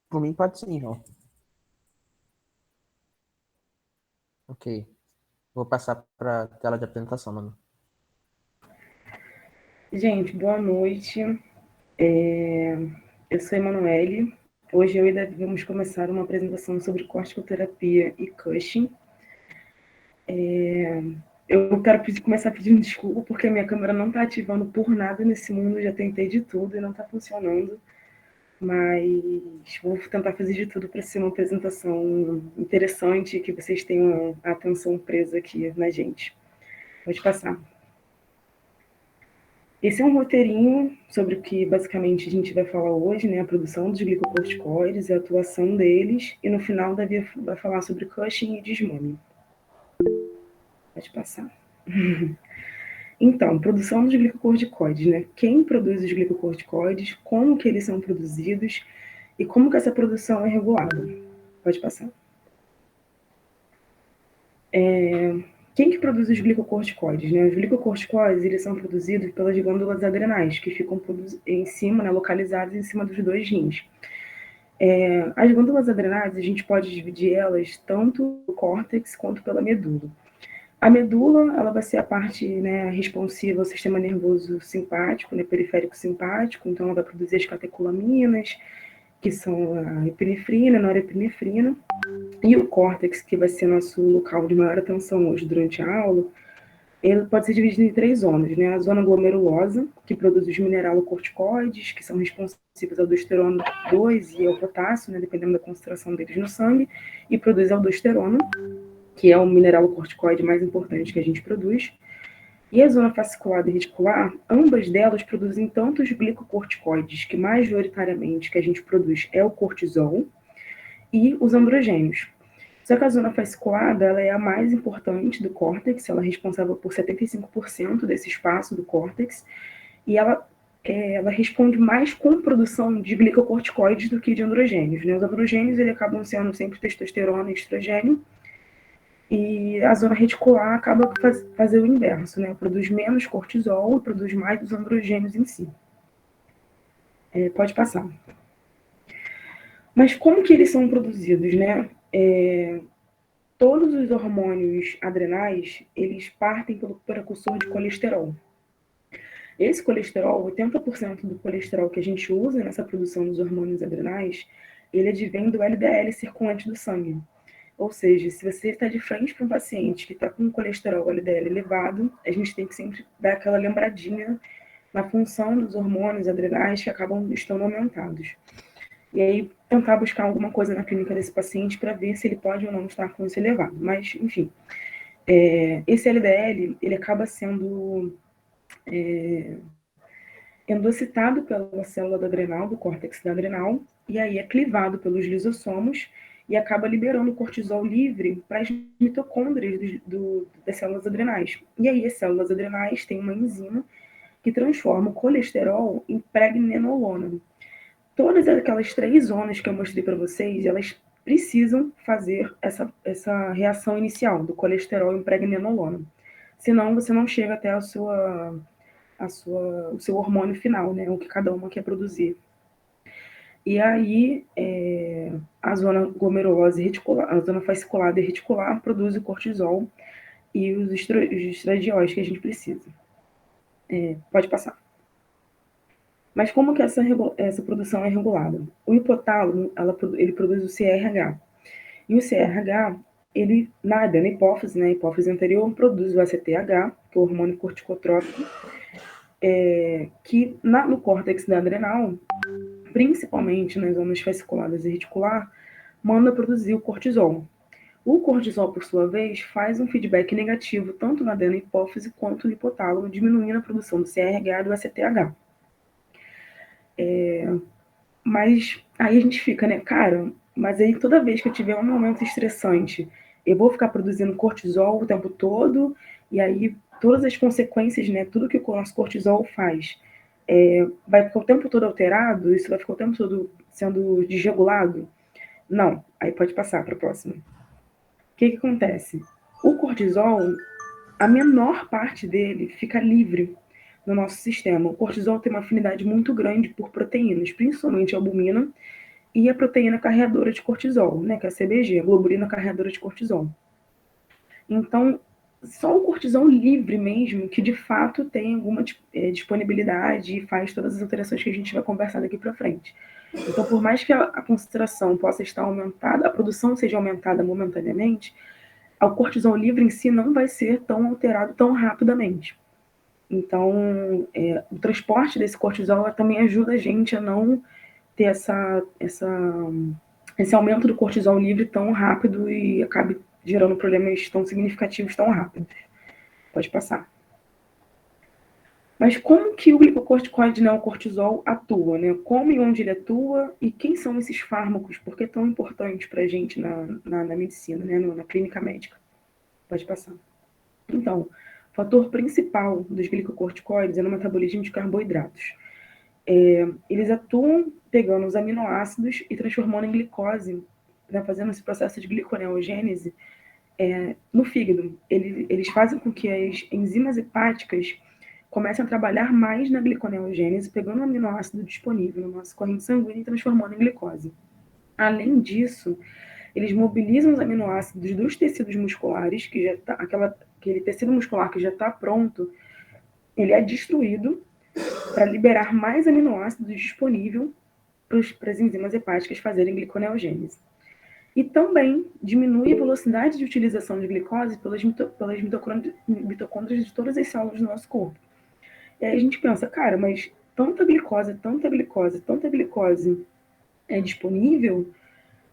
Por mim pode sim, João. Ok. Vou passar para a tela de apresentação, mano. Gente, boa noite. Eu sou a Emanuele. Hoje eu e Davi vamos começar uma apresentação sobre corticoterapia e Cushing. Eu quero começar pedindo desculpa porque a minha câmera não está ativando por nada nesse mundo. Já tentei de tudo e não está funcionando. Mas vou tentar fazer de tudo para ser uma apresentação interessante e que vocês tenham a atenção presa aqui na gente. Pode passar. Esse é um roteirinho sobre o que basicamente a gente vai falar hoje, né? A produção dos glicocorticoides, a atuação deles, e no final Davi vai falar sobre Cushing e desmame. Pode passar. Então, produção dos glicocorticoides, né? Quem produz os glicocorticoides, como que eles são produzidos e como que essa produção é regulada. Pode passar. Quem que produz os glicocorticoides, né? Os glicocorticoides, eles são produzidos pelas glândulas adrenais, que ficam em cima, né, localizadas em cima dos dois rins. As glândulas adrenais, a gente pode dividir elas tanto do córtex quanto pela medula. A medula, ela vai ser a parte, né, responsiva ao sistema nervoso simpático, né, periférico simpático, então ela vai produzir as catecolaminas, que são a epinefrina, a norepinefrina, e o córtex, que vai ser nosso local de maior atenção hoje durante a aula, ele pode ser dividido em três zonas, né? A zona glomerulosa, que produz os mineralocorticoides, que são responsivos ao aldosterona 2 e ao potássio, né, dependendo da concentração deles no sangue, e produz aldosterona, que é o mineralocorticoide mais importante que a gente produz. E a zona fasciculada e reticular, ambas delas produzem tanto os glicocorticoides, que majoritariamente que a gente produz é o cortisol, e os androgênios. Só que a zona fasciculada ela é a mais importante do córtex, ela é responsável por 75% desse espaço do córtex, e ela responde mais com produção de glicocorticoides do que de androgênios. Né? Os androgênios ele acabam sendo sempre testosterona e estrogênio, e a zona reticular acaba fazer o inverso, né? Produz menos cortisol e produz mais dos androgênios em si. Pode passar. Mas como que eles são produzidos, né? Todos os hormônios adrenais, eles partem pelo precursor de colesterol. Esse colesterol, 80% do colesterol que a gente usa nessa produção dos hormônios adrenais, ele advém do LDL circulante do sangue. Ou seja, se você está de frente para um paciente que está com colesterol LDL elevado, a gente tem que sempre dar aquela lembradinha na função dos hormônios adrenais que acabam estando aumentados. E aí tentar buscar alguma coisa na clínica desse paciente para ver se ele pode ou não estar com isso elevado. Mas, enfim, esse LDL, ele acaba sendo endocitado pela célula da adrenal, do córtex da adrenal, e aí é clivado pelos lisossomos e acaba liberando o cortisol livre para as mitocôndrias das células adrenais. E aí as células adrenais têm uma enzima que transforma o colesterol em pregnenolona. Todas aquelas três zonas que eu mostrei para vocês, elas precisam fazer essa reação inicial do colesterol em pregnenolona. Senão você não chega até o seu hormônio final, né? O que cada uma quer produzir. E aí, a zona glomerulosa e reticular, a zona fasciculada e reticular produz o cortisol e os estradióis que a gente precisa. Pode passar. Mas como que essa produção é regulada? O hipotálamo, ele produz o CRH. E o CRH, ele nada na hipófise, né, a hipófise anterior, produz o ACTH, que é o hormônio corticotrópico, que no córtex da adrenal, principalmente nas zonas fasciculadas e reticular, manda produzir o cortisol. O cortisol, por sua vez, faz um feedback negativo tanto na adenopófise quanto no hipotálamo, diminuindo a produção do CRH e do ACTH. Mas aí a gente fica, né, cara, mas aí toda vez que eu tiver um momento estressante, eu vou ficar produzindo cortisol o tempo todo, e aí todas as consequências, né, tudo que o nosso cortisol faz, vai ficar o tempo todo alterado, isso vai ficar o tempo todo sendo desregulado? Não, aí pode passar para a próxima. O que acontece? O cortisol, a menor parte dele fica livre no nosso sistema. O cortisol tem uma afinidade muito grande por proteínas, principalmente a albumina, e a proteína carreadora de cortisol, né, que é a CBG, a globulina carreadora de cortisol. Então, só o cortisol livre mesmo, que de fato tem alguma disponibilidade e faz todas as alterações que a gente vai conversar daqui para frente. Então, por mais que a concentração possa estar aumentada, a produção seja aumentada momentaneamente, o cortisol livre em si não vai ser tão alterado tão rapidamente. Então, o transporte desse cortisol também ajuda a gente a não ter esse aumento do cortisol livre tão rápido e acabe gerando problemas tão significativos tão rápido. Pode passar. Mas como que o glicocorticoide, né, o cortisol, atua, né? Como e onde ele atua e quem são esses fármacos? Por que é tão importantes para a gente na medicina, né, na clínica médica? Pode passar. Então, o fator principal dos glicocorticoides é no metabolismo de carboidratos. Eles atuam pegando os aminoácidos e transformando em glicose, né, fazendo esse processo de gliconeogênese no fígado. Eles fazem com que as enzimas hepáticas comecem a trabalhar mais na gliconeogênese, pegando o aminoácido disponível na nossa corrente sanguínea e transformando em glicose. Além disso, eles mobilizam os aminoácidos dos tecidos musculares, que já tá, aquele tecido muscular que já está pronto, ele é destruído para liberar mais aminoácidos disponível para as enzimas hepáticas fazerem gliconeogênese. E também diminui a velocidade de utilização de glicose pelas mitocôndrias de todas as células do nosso corpo. E aí a gente pensa, cara, mas tanta glicose é disponível,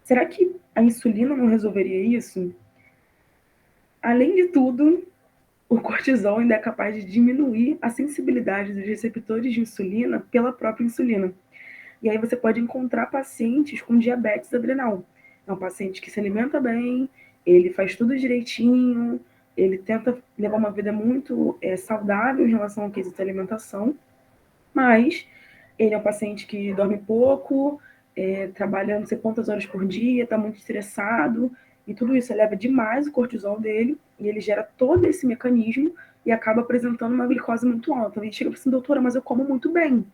será que a insulina não resolveria isso? Além de tudo, o cortisol ainda é capaz de diminuir a sensibilidade dos receptores de insulina pela própria insulina. E aí você pode encontrar pacientes com diabetes adrenal. É um paciente que se alimenta bem, ele faz tudo direitinho, ele tenta levar uma vida muito saudável em relação ao quesito alimentação, mas ele é um paciente que dorme pouco, trabalha não sei quantas horas por dia, está muito estressado, e tudo isso eleva demais o cortisol dele, e ele gera todo esse mecanismo e acaba apresentando uma glicose muito alta. Então, ele chega e fala assim, doutora, mas eu como muito bem.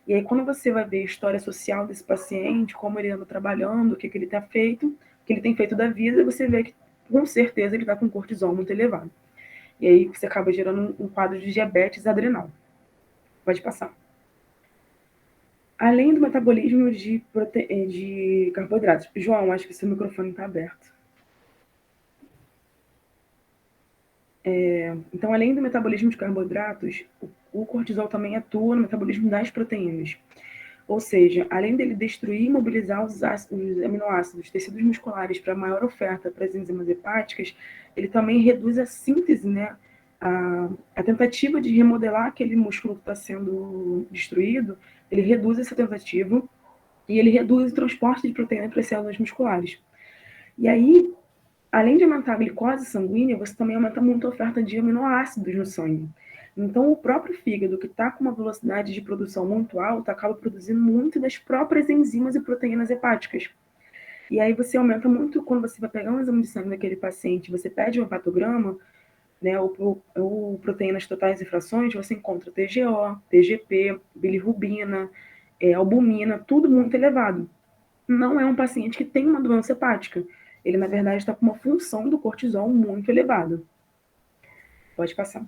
E aí, quando você vai ver a história social desse paciente, como ele anda trabalhando, o que ele tem feito, o que ele tem feito da vida, você vê que, com certeza, ele está com cortisol muito elevado. E aí, você acaba gerando um quadro de diabetes adrenal. Pode passar. Além do metabolismo de carboidratos. João, acho que seu microfone está aberto. Então, além do metabolismo de carboidratos, o cortisol também atua no metabolismo das proteínas. Ou seja, além dele destruir e mobilizar os aminoácidos, tecidos musculares para maior oferta para as enzimas hepáticas, ele também reduz a síntese, né? A tentativa de remodelar aquele músculo que está sendo destruído, ele reduz essa tentativa e ele reduz o transporte de proteína para as células musculares. E aí, além de aumentar a glicose sanguínea, você também aumenta muito a oferta de aminoácidos no sangue. Então, o próprio fígado, que está com uma velocidade de produção muito alta, acaba produzindo muito das próprias enzimas e proteínas hepáticas. E aí você aumenta muito, quando você vai pegar um exame de sangue daquele paciente, você pede um hepatograma, né, ou proteínas totais e frações, você encontra TGO, TGP, bilirrubina, albumina, tudo muito elevado. Não é um paciente que tem uma doença hepática. Ele, na verdade, está com uma função do cortisol muito elevada. Pode passar.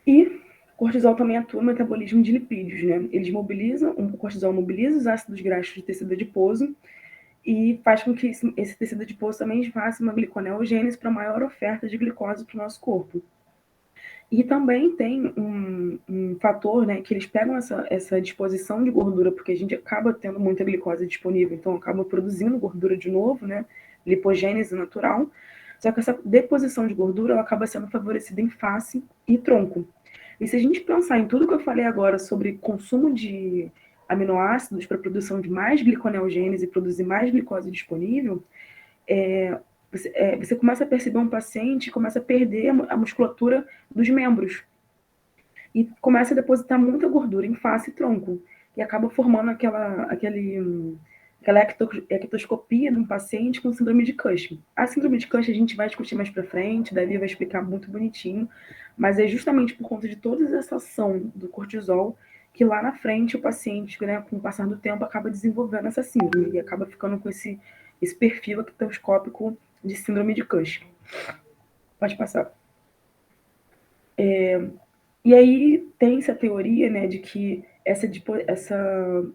E o cortisol também atua no metabolismo de lipídios, né? O cortisol mobiliza os ácidos graxos de tecido adiposo e faz com que esse tecido adiposo também faça uma gliconeogênese para maior oferta de glicose para o nosso corpo. E também tem um fator, né, que eles pegam essa disposição de gordura, porque a gente acaba tendo muita glicose disponível, então acaba produzindo gordura de novo, né, lipogênese natural, só que essa deposição de gordura ela acaba sendo favorecida em face e tronco. E se a gente pensar em tudo que eu falei agora sobre consumo de aminoácidos para produção de mais gliconeogênese e produzir mais glicose disponível, você começa a perceber um paciente, começa a perder a musculatura dos membros e começa a depositar muita gordura em face e tronco e acaba formando aquela ectoscopia de um paciente com síndrome de Cushing. A síndrome de Cushing a gente vai discutir mais para frente, Davi vai explicar muito bonitinho, mas é justamente por conta de toda essa ação do cortisol que lá na frente o paciente, né, com o passar do tempo, acaba desenvolvendo essa síndrome e acaba ficando com esse perfil ectoscópico de síndrome de Cushing. Pode passar. E aí tem essa teoria, né, de que essa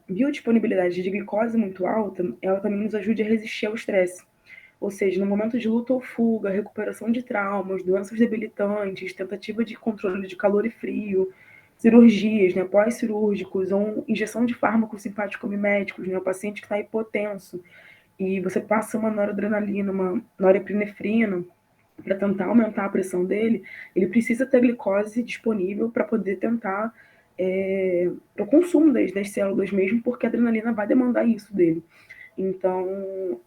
biodisponibilidade de glicose muito alta, ela também nos ajuda a resistir ao estresse. Ou seja, no momento de luta ou fuga, recuperação de traumas, doenças debilitantes, tentativa de controle de calor e frio, cirurgias, né, pós-cirúrgicos, ou injeção de fármacos simpático-miméticos, né, o paciente que está hipotenso, e você passa uma noradrenalina, uma norepinefrina, para tentar aumentar a pressão dele, ele precisa ter glicose disponível para poder tentar o consumo das células mesmo, porque a adrenalina vai demandar isso dele. Então,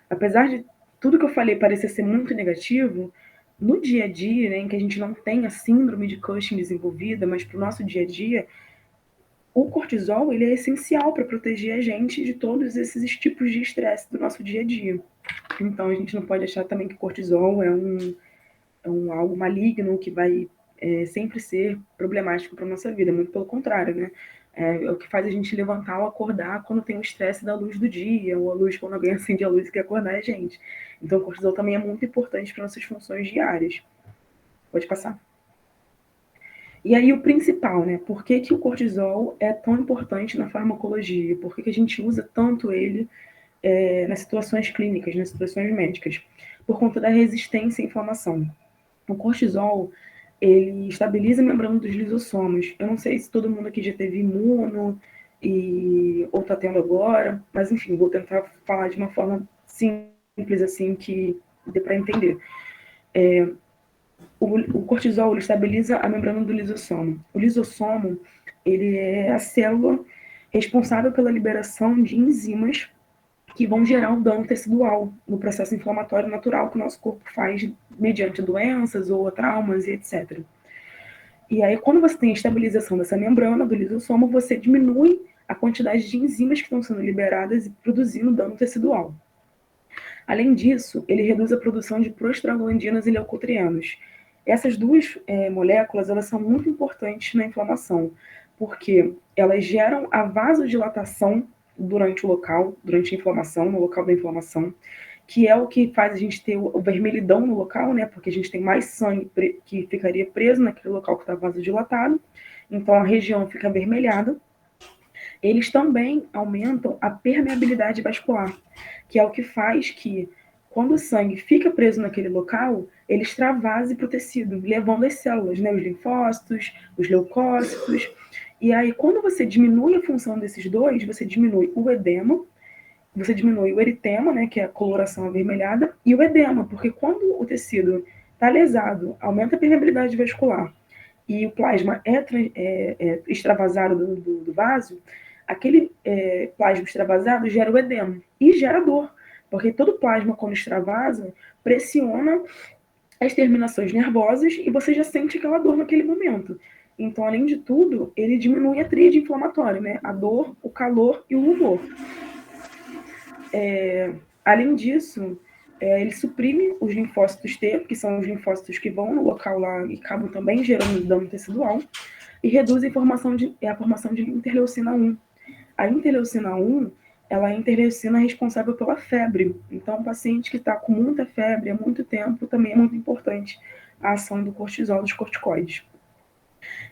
apesar de tudo que eu falei parecer ser muito negativo, no dia a dia, né, em que a gente não tem a síndrome de Cushing desenvolvida, mas para o nosso dia a dia, o cortisol ele é essencial para proteger a gente de todos esses tipos de estresse do nosso dia a dia. Então, a gente não pode achar também que o cortisol é algo maligno que vai sempre ser problemático para a nossa vida, muito pelo contrário, né? É o que faz a gente levantar ou acordar quando tem o estresse da luz do dia, ou a luz quando alguém acende a luz e quer acordar a gente. Então, o cortisol também é muito importante para nossas funções diárias. Pode passar. E aí o principal, né? Por que, que o cortisol é tão importante na farmacologia? Por que, que a gente usa tanto ele nas situações clínicas, nas situações médicas? Por conta da resistência à inflamação. O cortisol, ele estabiliza a membrana dos lisossomos. Eu não sei se todo mundo aqui já teve imuno ou está tendo agora, mas enfim, vou tentar falar de uma forma simples, assim, que dê para entender. O cortisol, ele estabiliza a membrana do lisossomo. O lisossomo, ele é a célula responsável pela liberação de enzimas que vão gerar um dano tecidual no processo inflamatório natural que o nosso corpo faz mediante doenças ou traumas e etc. E aí, quando você tem a estabilização dessa membrana do lisossomo, você diminui a quantidade de enzimas que estão sendo liberadas e produzindo dano tecidual. Além disso, ele reduz a produção de prostaglandinas e leucotrienos. Essas duas moléculas, elas são muito importantes na inflamação, porque elas geram a vasodilatação durante a inflamação, no local da inflamação, que é o que faz a gente ter o vermelhidão no local, né? Porque a gente tem mais sangue que ficaria preso naquele local que está vasodilatado, então a região fica avermelhada. Eles também aumentam a permeabilidade vascular, que é o que faz que, quando o sangue fica preso naquele local, ele extravase para o tecido, levando as células, né, os linfócitos, os leucócitos. E aí, quando você diminui a função desses dois, você diminui o edema, você diminui o eritema, né, que é a coloração avermelhada, e o edema, porque quando o tecido está lesado, aumenta a permeabilidade vascular, e o plasma é extravasado do vaso, aquele plasma extravasado gera o edema e gera dor, porque todo plasma, quando extravasa, pressiona as terminações nervosas e você já sente aquela dor naquele momento. Então, além de tudo, ele diminui a tríade inflamatória, né? A dor, o calor e o rubor. Além disso, ele suprime os linfócitos T, que são os linfócitos que vão no local lá e acabam também gerando dano tecidual, e reduz a formação de interleucina 1. A interleucina 1, ela é a interleucina responsável pela febre. Então, o paciente que está com muita febre há muito tempo, também é muito importante a ação do cortisol, dos corticoides.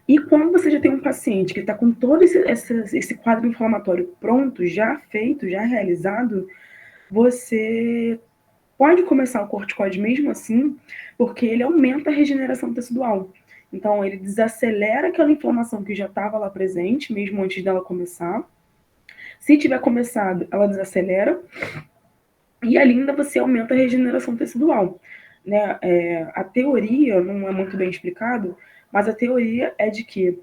E quando você já tem um paciente que está com todo esse quadro inflamatório pronto, já feito, já realizado, você pode começar o corticoide mesmo assim, porque ele aumenta a regeneração tecidual. Então, ele desacelera aquela inflamação que já estava lá presente, mesmo antes dela começar. Se tiver começado, ela desacelera. E ainda você aumenta a regeneração tecidual. Né? A teoria, não é muito bem explicado, mas a teoria é de que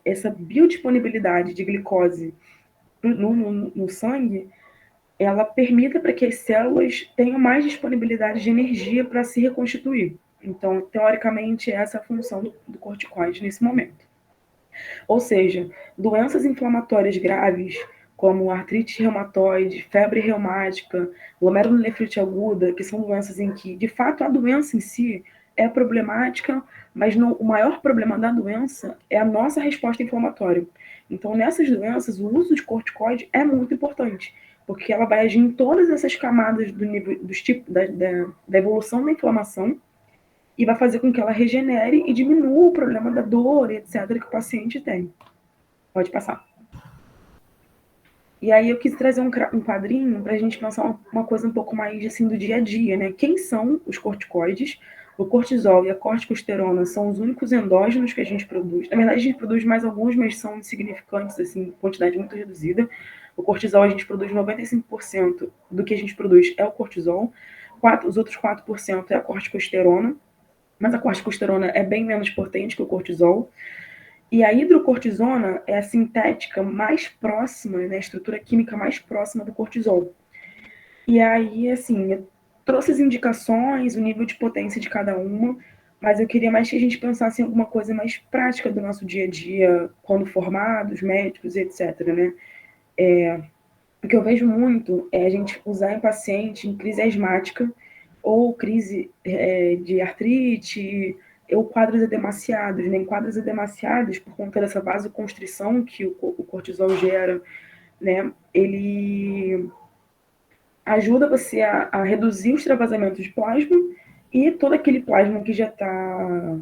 essa biodisponibilidade de glicose no sangue, ela permita para que as células tenham mais disponibilidade de energia para se reconstituir. Então, teoricamente, essa é a função do corticoide nesse momento. Ou seja, doenças inflamatórias graves, como artrite reumatoide, febre reumática, glomerulonefrite aguda, que são doenças em que, de fato, a doença em si é problemática, Mas o maior problema da doença é a nossa resposta inflamatória. Então, nessas doenças, o uso de corticoide é muito importante, porque ela vai agir em todas essas camadas do nível, dos tipos, da evolução da inflamação e vai fazer com que ela regenere e diminua o problema da dor, etc., que o paciente tem. Pode passar. E aí eu quis trazer um quadrinho para a gente pensar uma coisa um pouco mais assim do dia a dia, né? Quem são os corticoides? O cortisol e a corticosterona são os únicos endógenos que a gente produz. Na verdade, a gente produz mais alguns, mas são insignificantes, assim, quantidade muito reduzida. O cortisol a gente produz 95% do que a gente produz é o cortisol. Os outros 4% é a corticosterona, mas a corticosterona é bem menos potente que o cortisol. E a hidrocortisona é a sintética mais próxima, né, a estrutura química mais próxima do cortisol. E aí, assim, eu trouxe as indicações, o nível de potência de cada uma, mas eu queria mais que a gente pensasse em alguma coisa mais prática do nosso dia a dia, quando formados, médicos, etc., né? O que eu vejo muito é a gente usar em paciente em crise asmática ou crise de artrite, ou quadros edemaciados, né? Em quadros edemaciados, por conta dessa vasoconstrição que o cortisol gera, né? Ele ajuda você a reduzir o extravasamentos de plasma e todo aquele plasma que já está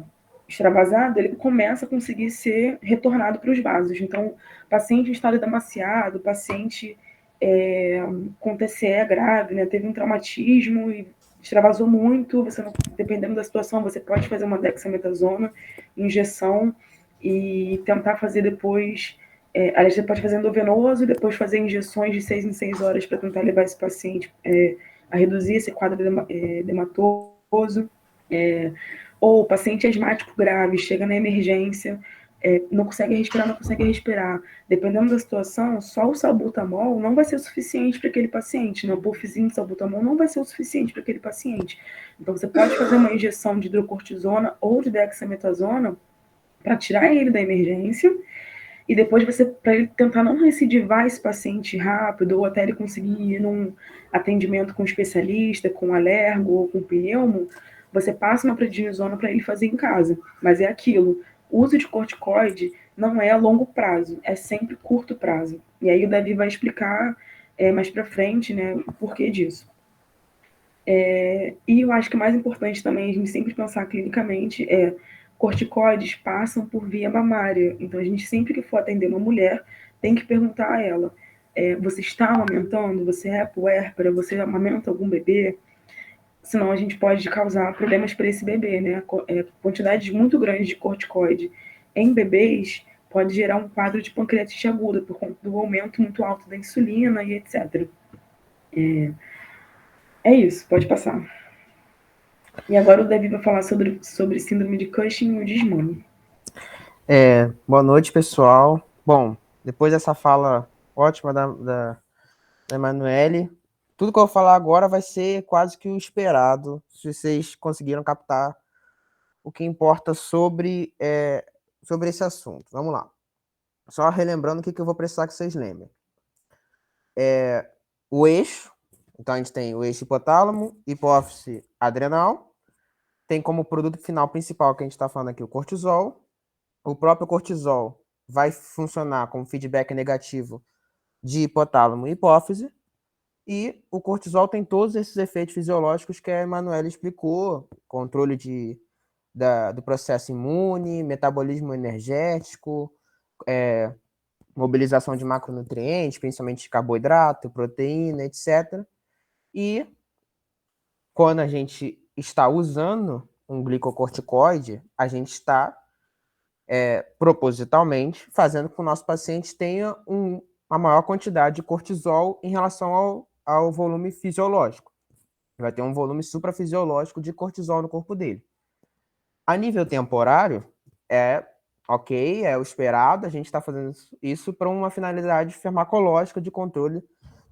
extravasado, ele começa a conseguir ser retornado para os vasos. Então, paciente em estado edemaciado, paciente com TCE grave, né, teve um traumatismo e extravasou muito, você não, dependendo da situação, você pode fazer uma dexametasona, injeção, e tentar fazer depois aliás, você pode fazer endovenoso e depois fazer injeções de 6 em 6 horas para tentar levar esse paciente a reduzir esse quadro edematoso. Ou o paciente asmático grave, chega na emergência, não consegue respirar, não consegue respirar. Dependendo da situação, só o salbutamol não vai ser o suficiente para aquele paciente, né? O buffzinho de salbutamol não vai ser o suficiente para aquele paciente. Então, você pode fazer uma injeção de hidrocortisona ou de dexametasona para tirar ele da emergência e depois você, para ele tentar não recidivar esse paciente rápido, ou até ele conseguir ir num atendimento com um especialista, com um alergo ou com um pneumo, você passa uma prednisona para ele fazer em casa. Mas é aquilo, o uso de corticoide não é a longo prazo, é sempre curto prazo. E aí o Davi vai explicar mais para frente, né, o porquê disso. E eu acho que o mais importante também, a gente sempre pensar clinicamente, corticoides passam por via mamária. Então, a gente sempre que for atender uma mulher, tem que perguntar a ela, você está amamentando? Você é puérpera? Você amamenta algum bebê? Senão a gente pode causar problemas para esse bebê, né? Quantidades muito grandes de corticoide em bebês pode gerar um quadro de pancreatite aguda por conta do aumento muito alto da insulina e etc. É isso, pode passar. E agora o Davi vai falar sobre síndrome de Cushing e o desmame. Boa noite, pessoal. Bom, depois dessa fala ótima da Emanuele, tudo que eu vou falar agora vai ser quase que o esperado, se vocês conseguiram captar o que importa sobre esse assunto. Vamos lá. Só relembrando o que eu vou precisar que vocês lembrem. O eixo, então a gente tem o eixo hipotálamo, hipófise adrenal, tem como produto final principal que a gente está falando aqui o cortisol. O próprio cortisol vai funcionar como feedback negativo de hipotálamo e hipófise, e o cortisol tem todos esses efeitos fisiológicos que a Emanuele explicou, controle do processo imune, metabolismo energético, mobilização de macronutrientes, principalmente de carboidrato, proteína, etc. E quando a gente está usando um glicocorticoide, a gente está propositalmente fazendo com que o nosso paciente tenha uma maior quantidade de cortisol em relação ao volume fisiológico. Vai ter um volume suprafisiológico de cortisol no corpo dele. A nível temporário, ok, é o esperado, a gente está fazendo isso para uma finalidade farmacológica de controle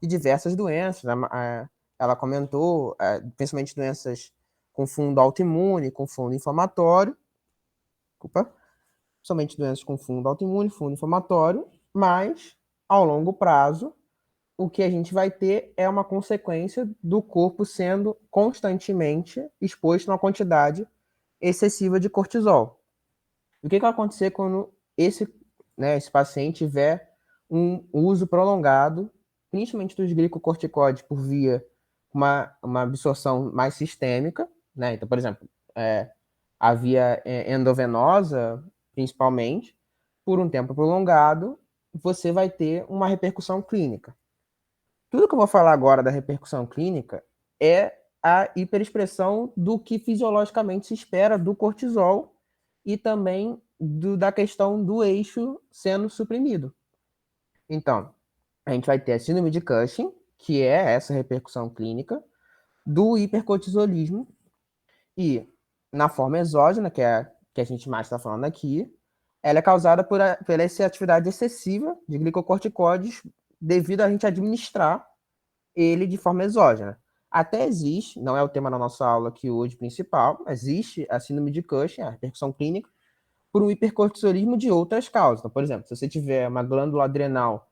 de diversas doenças. Ela comentou, principalmente doenças com fundo autoimune, com fundo inflamatório, somente doenças com fundo autoimune, fundo inflamatório, mas, ao longo prazo, o que a gente vai ter é uma consequência do corpo sendo constantemente exposto a uma quantidade excessiva de cortisol. E o que vai acontecer quando esse paciente tiver um uso prolongado, principalmente dos glicocorticoides por via uma absorção mais sistêmica, né? Então, por exemplo, a via endovenosa, principalmente, por um tempo prolongado, você vai ter uma repercussão clínica. Tudo que eu vou falar agora da repercussão clínica é a hiperexpressão do que fisiologicamente se espera do cortisol e também da questão do eixo sendo suprimido. Então, a gente vai ter a síndrome de Cushing, que é essa repercussão clínica, do hipercortisolismo, e na forma exógena, que é a que a gente mais está falando aqui, ela é causada por essa atividade excessiva de glicocorticoides devido a gente administrar ele de forma exógena. Até existe, não é o tema da nossa aula aqui hoje principal, existe a síndrome de Cushing, a repercussão clínica, por um hipercortisolismo de outras causas. Então, por exemplo, se você tiver uma glândula adrenal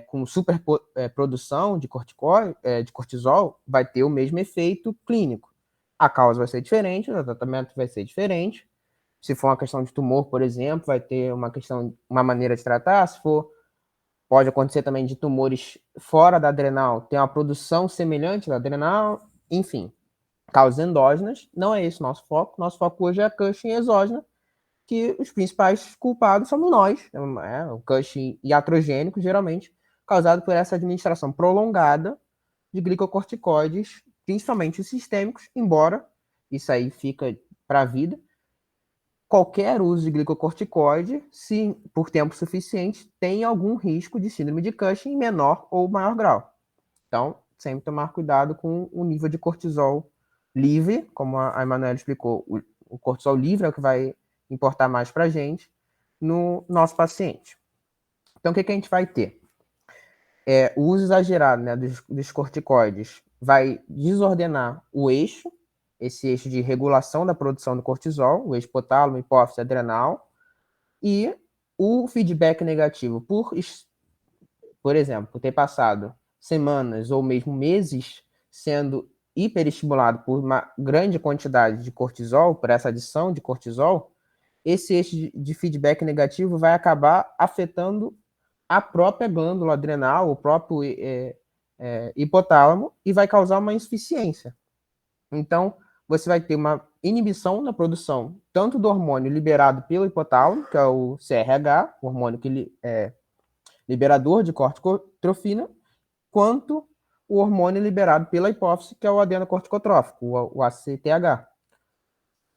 com superprodução de cortisol, vai ter o mesmo efeito clínico. A causa vai ser diferente, o tratamento vai ser diferente. Se for uma questão de tumor, por exemplo, vai ter uma maneira de tratar. Se for, pode acontecer também de tumores fora da adrenal, ter uma produção semelhante da adrenal, enfim. Causas endógenas, não é esse o nosso foco. Nosso foco hoje é a Cushing exógena, que os principais culpados somos nós, o Cushing iatrogênico, geralmente, causado por essa administração prolongada de glicocorticoides, principalmente os sistêmicos, embora isso aí fica para a vida. Qualquer uso de glicocorticoide, se por tempo suficiente, tem algum risco de síndrome de Cushing em menor ou maior grau. Então, sempre tomar cuidado com o nível de cortisol livre, como a Emanuela explicou, o cortisol livre é o que vai importar mais para a gente no nosso paciente. Então, o que a gente vai ter? O uso exagerado, né, dos corticoides vai desordenar o eixo, esse eixo de regulação da produção do cortisol, o eixo hipotálamo, hipófise, adrenal, e o feedback negativo por exemplo, ter passado semanas ou mesmo meses sendo hiperestimulado por uma grande quantidade de cortisol, por essa adição de cortisol, esse eixo de feedback negativo vai acabar afetando a própria glândula adrenal, o próprio hipotálamo, e vai causar uma insuficiência. Então, você vai ter uma inibição na produção tanto do hormônio liberado pelo hipotálamo, que é o CRH, o hormônio que é liberador de corticotrofina, quanto o hormônio liberado pela hipófise, que é o adenocorticotrófico, o ACTH.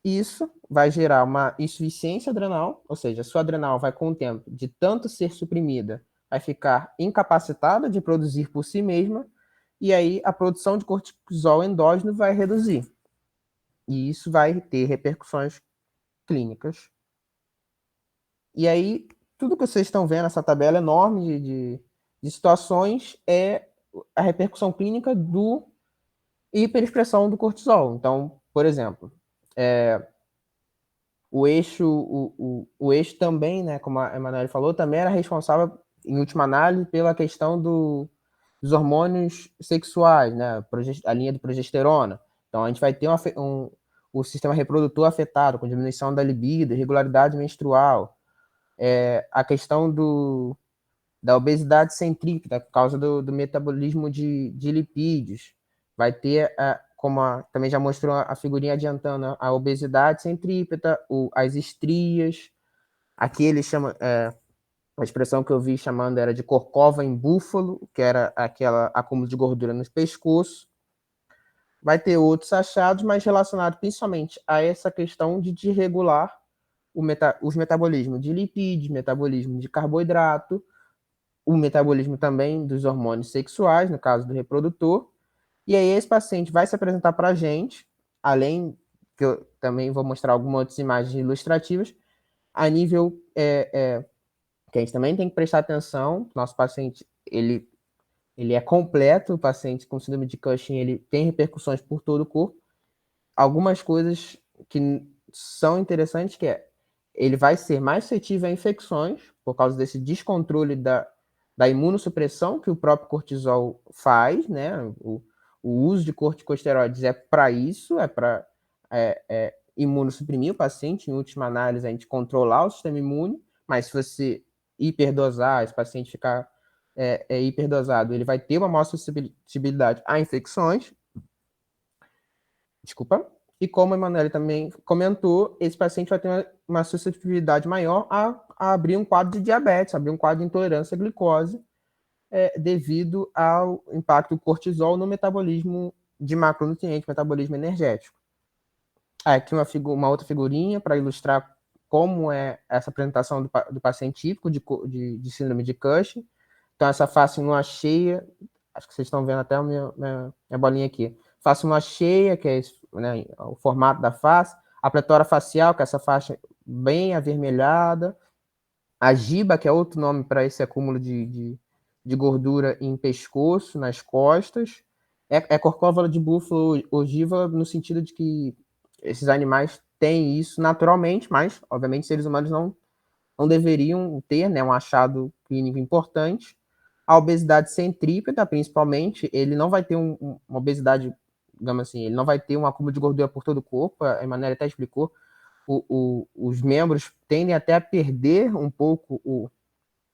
Isso vai gerar uma insuficiência adrenal, ou seja, a sua adrenal vai, com o tempo, de tanto ser suprimida, vai ficar incapacitada de produzir por si mesma, e aí a produção de cortisol endógeno vai reduzir. E isso vai ter repercussões clínicas. E aí, tudo que vocês estão vendo, essa tabela enorme de situações, é a repercussão clínica do hiperexpressão do cortisol. Então, por exemplo, o eixo também, né, como a Emanuele falou, também era responsável, em última análise, pela questão dos hormônios sexuais, né, a linha de progesterona. Então, a gente vai ter o sistema reprodutor afetado, com diminuição da libido, irregularidade menstrual, a questão da obesidade centrípeta, por causa do metabolismo de lipídios. Vai ter, como também já mostrou a figurinha adiantando, a obesidade centrípeta, as estrias. Aqui ele chama, a expressão que eu vi chamando era de corcova em búfalo, que era aquela acúmulo de gordura no pescoço. Vai ter outros achados, mas relacionados principalmente a essa questão de desregular os metabolismos de lipídios, metabolismo de carboidrato, o metabolismo também dos hormônios sexuais, no caso do reprodutor. E aí esse paciente vai se apresentar para a gente, além que eu também vou mostrar algumas outras imagens ilustrativas, a nível que a gente também tem que prestar atenção. Nosso paciente, ele é completo, o paciente com síndrome de Cushing, ele tem repercussões por todo o corpo. Algumas coisas que são interessantes, que ele vai ser mais suscetível a infecções, por causa desse descontrole da imunossupressão que o próprio cortisol faz, né? O uso de corticosteroides é para isso, é para imunossuprimir o paciente, em última análise, a gente controlar o sistema imune, mas se você hiperdosar, esse paciente ficar hiperdosado, ele vai ter uma maior suscetibilidade a infecções. Desculpa. E como a Emanuele também comentou, esse paciente vai ter uma suscetibilidade maior a abrir um quadro de diabetes, abrir um quadro de intolerância à glicose, devido ao impacto do cortisol no metabolismo de macronutrientes, metabolismo energético. Aqui uma outra figurinha para ilustrar como é essa apresentação do paciente típico de síndrome de Cushing. Então, essa face em lua cheia, acho que vocês estão vendo até a minha bolinha aqui. Face em lua cheia, que é esse, né, o formato da face. A pletora facial, que é essa faixa bem avermelhada. A giba, que é outro nome para esse acúmulo de gordura em pescoço, nas costas. É corcóvala de búfalo ogiva no sentido de que esses animais têm isso naturalmente, mas, obviamente, seres humanos não deveriam ter, né, um achado clínico importante. A obesidade centrípeta, principalmente, ele não vai ter uma obesidade, digamos assim, ele não vai ter um acúmulo de gordura por todo o corpo, a Emanuele até explicou, os membros tendem até a perder um pouco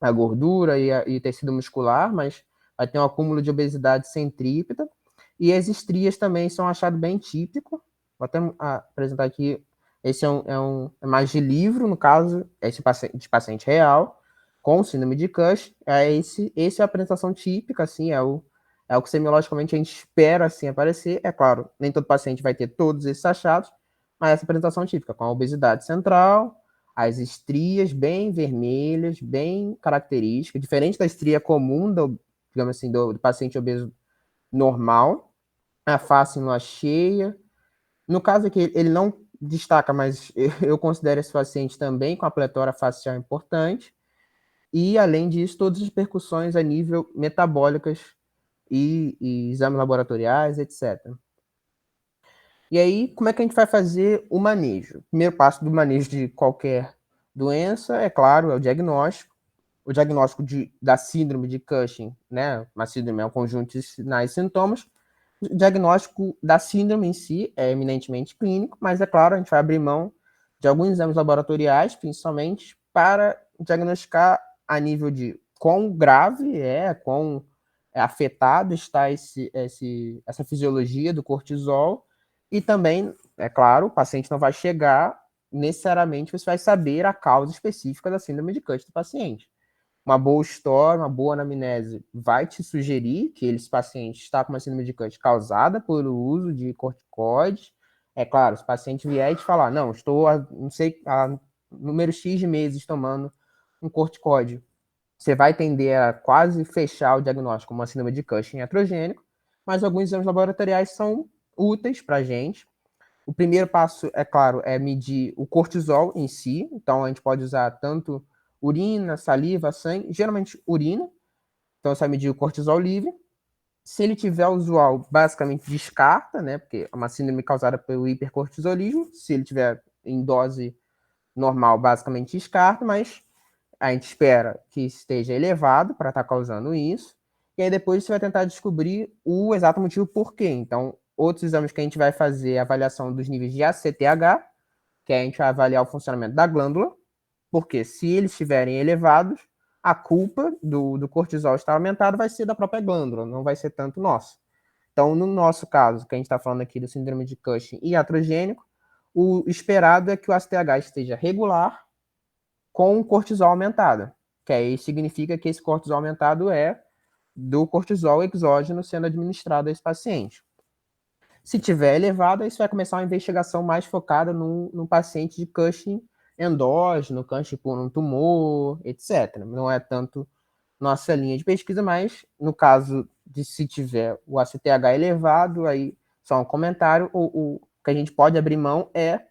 a gordura e o tecido muscular, mas vai ter um acúmulo de obesidade centrípeta, e as estrias também são um achado bem típico. Vou até apresentar aqui, esse é mais de livro, no caso, esse de paciente real, com síndrome de Cushing, esse é a apresentação típica, assim, é o que semiologicamente a gente espera, assim, aparecer. É claro, nem todo paciente vai ter todos esses achados, mas essa apresentação típica, com a obesidade central, as estrias bem vermelhas, bem características, diferente da estria comum, digamos assim, do paciente obeso normal, a face em lua cheia. No caso aqui, ele não destaca, mas eu considero esse paciente também com a pletora facial importante, e além disso, todas as percussões a nível metabólicas e exames laboratoriais, etc. E aí, como é que a gente vai fazer o manejo? O primeiro passo do manejo de qualquer doença, é claro, é o diagnóstico. O diagnóstico da síndrome de Cushing, né? Uma síndrome é um conjunto de sinais e sintomas. O diagnóstico da síndrome em si é eminentemente clínico, mas é claro, a gente vai abrir mão de alguns exames laboratoriais, principalmente, para diagnosticar a nível de quão grave quão afetado está essa fisiologia do cortisol, e também, é claro, o paciente não vai chegar necessariamente, você vai saber a causa específica da síndrome de Cushing do paciente. Uma boa história, uma boa anamnese vai te sugerir que esse paciente está com uma síndrome de Cushing causada pelo uso de corticoides. É claro, se o paciente vier e te falar, não, estou não sei, há número X de meses tomando um corticoide, você vai tender a quase fechar o diagnóstico como uma síndrome de Cushing iatrogênico, mas alguns exames laboratoriais são úteis para a gente. O primeiro passo, é claro, é medir o cortisol em si. Então, a gente pode usar tanto urina, saliva, sangue, geralmente urina. Então, você vai medir o cortisol livre. Se ele tiver usual, basicamente descarta, né? Porque é uma síndrome causada pelo hipercortisolismo. Se ele tiver em dose normal, basicamente descarta, mas a gente espera que esteja elevado para estar causando isso. E aí depois você vai tentar descobrir o exato motivo por quê. Então, outros exames que a gente vai fazer é a avaliação dos níveis de ACTH, que a gente vai avaliar o funcionamento da glândula, porque se eles estiverem elevados, a culpa do cortisol estar aumentado vai ser da própria glândula, não vai ser tanto nosso. Então, no nosso caso, que a gente está falando aqui do síndrome de Cushing iatrogênico, o esperado é que o ACTH esteja regular com cortisol aumentado, que aí significa que esse cortisol aumentado é do cortisol exógeno sendo administrado a esse paciente. Se tiver elevado, aí você vai começar uma investigação mais focada no paciente de Cushing endógeno, Cushing por um tumor, etc. Não é tanto nossa linha de pesquisa, mas no caso de se tiver o ACTH elevado, aí só um comentário, o que a gente pode abrir mão é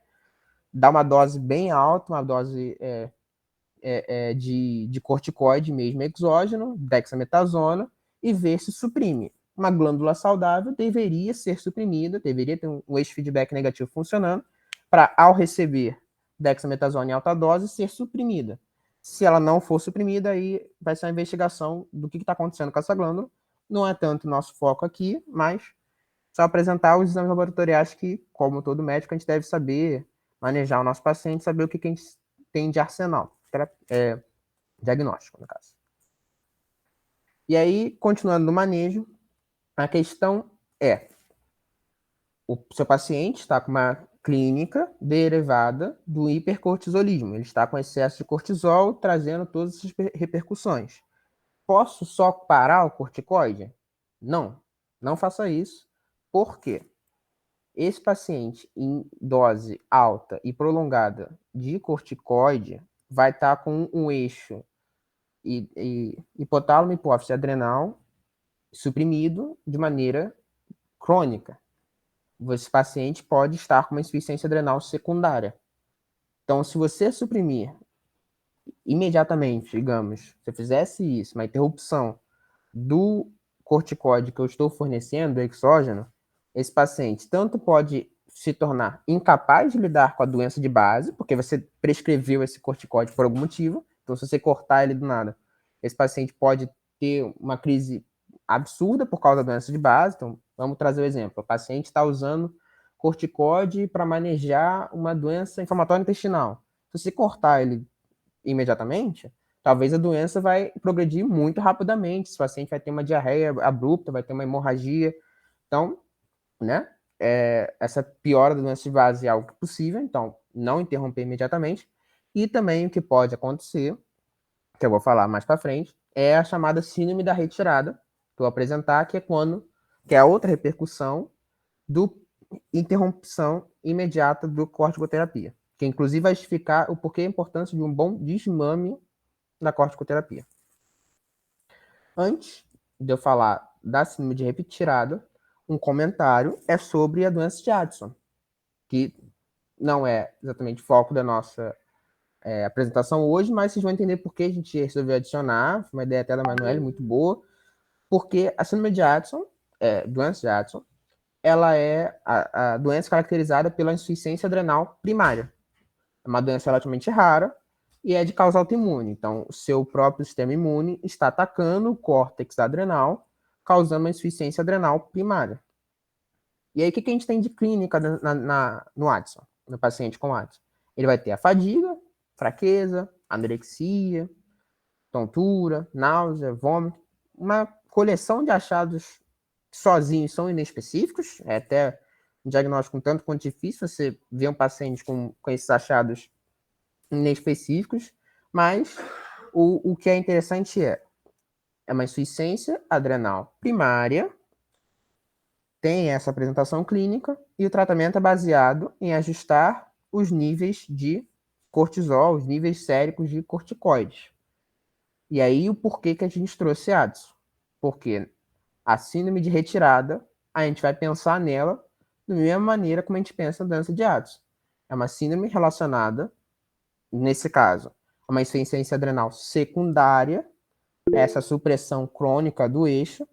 dar uma dose bem alta, uma dose de corticoide mesmo exógeno, dexametasona, e ver se suprime. Uma glândula saudável deveria ser suprimida, deveria ter um eixo feedback negativo funcionando, para, ao receber dexametasona em alta dose, ser suprimida. Se ela não for suprimida, aí vai ser uma investigação do que está acontecendo com essa glândula. Não é tanto nosso foco aqui, mas só apresentar os exames laboratoriais que, como todo médico, a gente deve saber manejar o nosso paciente, saber o que a gente tem de arsenal, diagnóstico, no caso. E aí, continuando no manejo, a questão é, o seu paciente está com uma clínica derivada do hipercortisolismo. Ele está com excesso de cortisol, trazendo todas essas repercussões. Posso só parar o corticoide? Não, não faça isso. Por quê? Esse paciente em dose alta e prolongada de corticoide vai estar com um eixo hipotálamo, hipófise adrenal suprimido de maneira crônica. Esse paciente pode estar com uma insuficiência adrenal secundária. Então, se você suprimir imediatamente, digamos, se eu fizesse isso, uma interrupção do corticoide que eu estou fornecendo, do exógeno, esse paciente tanto pode se tornar incapaz de lidar com a doença de base, porque você prescreveu esse corticoide por algum motivo, então se você cortar ele do nada, esse paciente pode ter uma crise absurda por causa da doença de base. Então, vamos trazer o exemplo. O paciente está usando corticoide para manejar uma doença inflamatória intestinal. Se você cortar ele imediatamente, talvez a doença vai progredir muito rapidamente. Esse paciente vai ter uma diarreia abrupta, vai ter uma hemorragia. Então, né, essa piora da doença de base é algo possível, então não interromper imediatamente. E também o que pode acontecer, que eu vou falar mais para frente, é a chamada síndrome da retirada, que eu vou apresentar, que é a outra repercussão do interrupção imediata do corticoterapia, que inclusive vai justificar o porquê a importância de um bom desmame da corticoterapia. Antes de eu falar da síndrome de retirada, um comentário é sobre a doença de Addison, que não é exatamente foco da nossa apresentação hoje, mas vocês vão entender por que a gente resolveu adicionar. Foi uma ideia até da Manuele, muito boa, porque a síndrome de Addison, doença de Addison, ela é a doença caracterizada pela insuficiência adrenal primária. É uma doença relativamente rara e é de causa autoimune. Então, o seu próprio sistema imune está atacando o córtex adrenal, causando uma insuficiência adrenal primária. E aí, o que a gente tem de clínica no Addison, no paciente com Addison? Ele vai ter a fadiga, fraqueza, anorexia, tontura, náusea, vômito, uma coleção de achados que sozinhos são inespecíficos, é até um diagnóstico um tanto quanto difícil você ver um paciente com esses achados inespecíficos, mas o que é interessante é uma insuficiência adrenal primária, tem essa apresentação clínica, e o tratamento é baseado em ajustar os níveis de cortisol, os níveis séricos de corticoides. E aí o porquê que a gente trouxe Addison? Porque a síndrome de retirada, a gente vai pensar nela da mesma maneira como a gente pensa na doença de Addison. É uma síndrome relacionada, nesse caso, a uma insuficiência adrenal secundária, essa supressão crônica do eixo.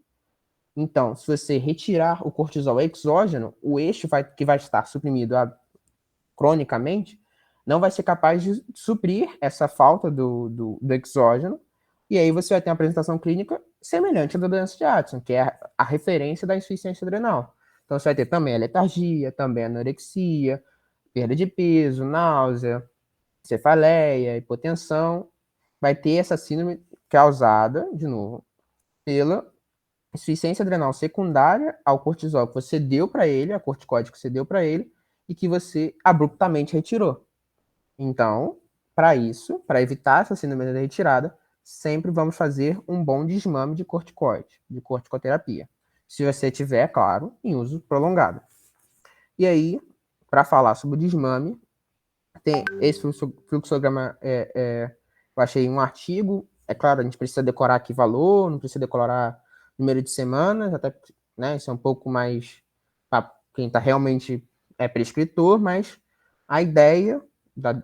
Então, se você retirar o cortisol exógeno, o eixo que vai estar suprimido cronicamente não vai ser capaz de suprir essa falta do exógeno, e aí você vai ter uma apresentação clínica semelhante à da doença de Addison, que é a referência da insuficiência adrenal. Então, você vai ter também a letargia, também a anorexia, perda de peso, náusea, cefaleia, hipotensão. Vai ter essa síndrome causada, de novo, pela insuficiência adrenal secundária ao cortisol que você deu para ele, a corticoide que você deu para ele, e que você abruptamente retirou. Então, para isso, para evitar essa síndrome da retirada, sempre vamos fazer um bom desmame de corticoide, de corticoterapia. Se você tiver, claro, em uso prolongado. E aí, para falar sobre o desmame, tem esse fluxograma, eu achei um artigo. É claro, a gente precisa decorar aqui valor, não precisa decorar número de semanas, até, né, isso é um pouco mais para quem está realmente prescritor, mas a ideia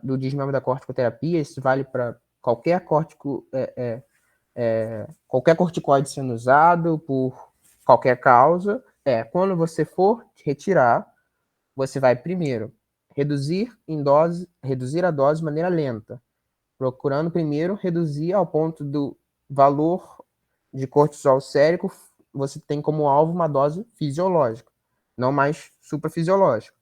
do desmame da corticoterapia, isso vale para qualquer qualquer corticoide sendo usado por qualquer causa, quando você for retirar, você vai primeiro reduzir a dose de maneira lenta, procurando primeiro reduzir ao ponto do valor de cortisol sérico, você tem como alvo uma dose fisiológica, não mais suprafisiológica.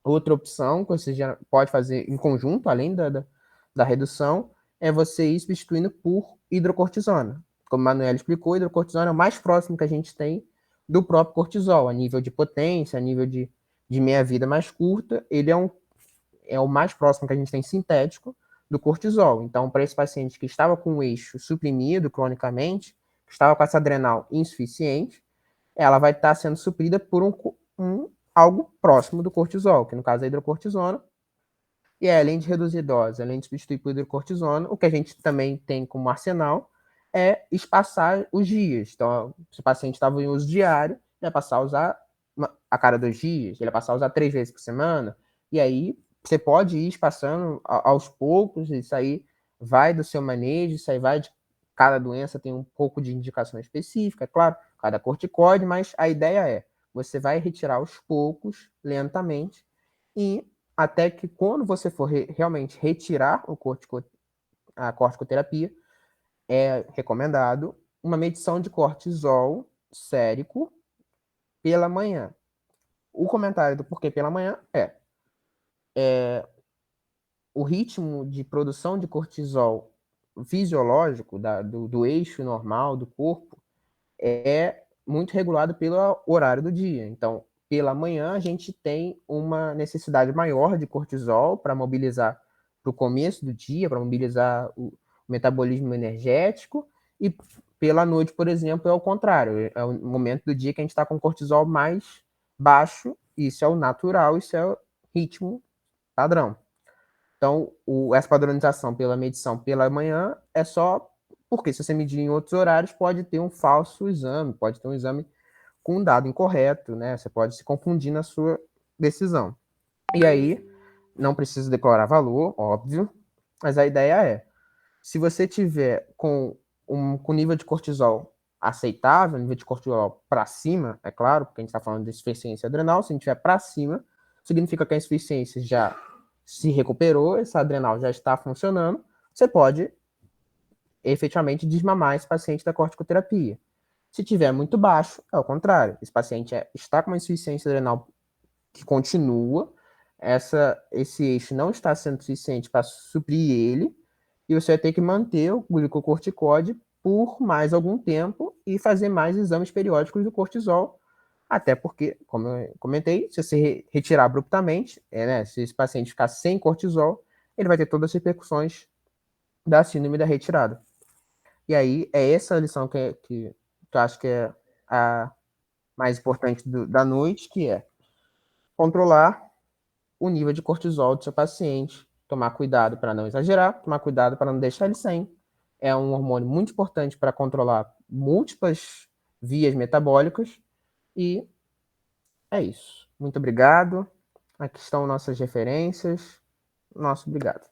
Outra opção que você já pode fazer em conjunto, além da redução, é você ir substituindo por hidrocortisona. Como a Manuela explicou, hidrocortisona é o mais próximo que a gente tem do próprio cortisol, a nível de potência, a nível de meia-vida mais curta, ele é o mais próximo que a gente tem sintético do cortisol. Então, para esse paciente que estava com o eixo suprimido cronicamente, que estava com essa adrenal insuficiente, ela vai estar sendo suprida por algo próximo do cortisol, que no caso é a hidrocortisona. E aí, além de reduzir dose, além de substituir por hidrocortisona, o que a gente também tem como arsenal é espaçar os dias. Então, se o paciente estava em uso diário, ele vai passar a usar a cada 2 dias, ele vai passar a usar 3 vezes por semana, e aí você pode ir espaçando aos poucos, isso aí vai do seu manejo, isso aí vai de cada doença, tem um pouco de indicação específica, é claro, cada corticoide, mas a ideia é, você vai retirar aos poucos, lentamente, e até que quando você for realmente retirar a corticoterapia, é recomendado uma medição de cortisol sérico pela manhã. O comentário do porquê pela manhã é o ritmo de produção de cortisol fisiológico do eixo normal do corpo é muito regulado pelo horário do dia. Então, pela manhã, a gente tem uma necessidade maior de cortisol para mobilizar para o começo do dia, para mobilizar o metabolismo energético, e pela noite, por exemplo, é o contrário. É o momento do dia que a gente está com cortisol mais baixo, isso é o natural, isso é o ritmo padrão. Então, essa padronização pela medição pela manhã é só porque se você medir em outros horários, pode ter um falso exame, pode ter um exame com um dado incorreto, né? Você pode se confundir na sua decisão. E aí, não precisa declarar valor, óbvio, mas a ideia é, se você tiver com nível de cortisol aceitável, nível de cortisol para cima, é claro, porque a gente está falando de insuficiência adrenal, se a gente tiver para cima, significa que a insuficiência já se recuperou, essa adrenal já está funcionando, você pode efetivamente desmamar esse paciente da corticoterapia. Se tiver muito baixo, é o contrário. Esse paciente está com uma insuficiência adrenal que continua, esse eixo não está sendo suficiente para suprir ele, e você vai ter que manter o glicocorticoide por mais algum tempo e fazer mais exames periódicos do cortisol, até porque, como eu comentei, se você retirar abruptamente, né, se esse paciente ficar sem cortisol, ele vai ter todas as repercussões da síndrome da retirada. E aí, é essa lição que eu acho que é a mais importante da noite, que é controlar o nível de cortisol do seu paciente, tomar cuidado para não exagerar, tomar cuidado para não deixar ele sem. É um hormônio muito importante para controlar múltiplas vias metabólicas e é isso. Muito obrigado. Aqui estão nossas referências. Nosso obrigado.